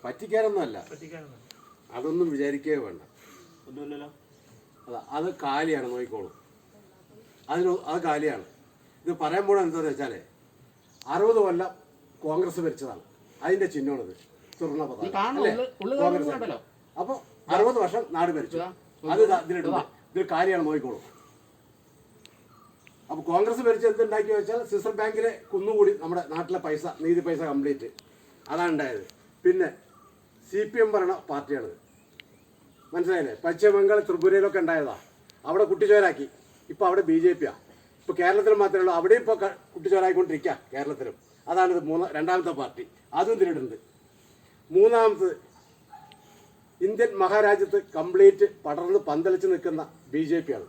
പറ്റിക്കാനൊന്നുമല്ല, അതൊന്നും വിചാരിക്കുകയോ വേണ്ട. അതാ, അത് കാലിയാണ്, നോക്കിക്കോളൂ. അത് കാലിയാണ്. ഇത് പറയാൻ പോണത് എന്താണെന്ന് വെച്ചാൽ 60 കൊല്ലം കോൺഗ്രസ് ഭരിച്ചതാണ്, അതിന്റെ ചിഹ്നമാണിത്. തുറന്ന പതാക കോൺഗ്രസ്. അപ്പോൾ 60 വർഷം നാട് ഭരിച്ചു, അത് ഇതിലിടുക. ഇതൊരു കാര്യമാണ്, നോക്കിക്കോളൂ. അപ്പോൾ കോൺഗ്രസ് ഭരിച്ച് എന്തുണ്ടാക്കി വെച്ചാൽ റിസർവ് ബാങ്കിലെ കുന്നുകൂടി നമ്മുടെ നാട്ടിലെ പൈസ, നീതി പൈസ കംപ്ലീറ്റ് അതാണ് ഉണ്ടായത്. പിന്നെ CPM ഭരണ പാർട്ടിയാണിത്, മനസ്സിലായില്ലേ? പശ്ചിമ ബംഗാൾ, ത്രിപുരയിലൊക്കെ ഉണ്ടായതാണ്. അവിടെ കുട്ടിച്ചോരാക്കി. ഇപ്പോൾ അവിടെ BJP-യാണ്. ഇപ്പോൾ കേരളത്തിൽ മാത്രമേ ഉള്ളൂ, അവിടെയും ഇപ്പോൾ കുട്ടിച്ചോരായിക്കൊണ്ടിരിക്കുക കേരളത്തിലും. അതാണിത് രണ്ടാമത്തെ പാർട്ടി, അതും ഇതിലിടുന്നുണ്ട്. മൂന്നാമത് ഇന്ത്യൻ മഹാരാജ്യത്ത് കംപ്ലീറ്റ് പടർന്ന് പന്തലിച്ച് നിൽക്കുന്ന BJP-ആണ്.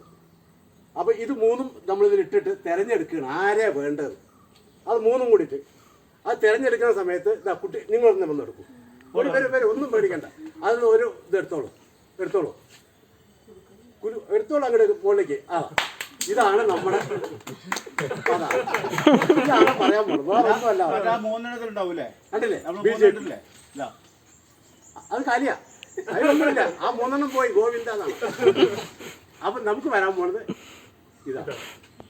അപ്പോൾ ഇത് മൂന്നും നമ്മളിതിലിട്ടിട്ട് തിരഞ്ഞെടുക്കുകയാണ് ആരെയാണ് വേണ്ടത്. അത് മൂന്നും കൂടിയിട്ട് അത് തിരഞ്ഞെടുക്കുന്ന സമയത്ത് കുട്ടി നിങ്ങളൊന്ന് വന്നെടുക്കും. ഒരു പേര് ഒന്നും പേടിക്കണ്ട, അതിന് ഒരു ഇത് എടുത്തോളൂ അങ്ങോട്ട് മുകളിലേക്ക്. ഇതാണ് നമ്മുടെ ഇതാണ് പറയാൻ പോകുന്നത്, വേറെ ഒന്നുമല്ല. കണ്ടില്ലേ BJP? അത് കാലിയാ, അതിനൊന്നുമില്ല. ആ 3 പോയി ഗോവിന്ദ എന്നാണ്. അപ്പം നമുക്ക് വരാൻ പോണത് ഇതാണ്.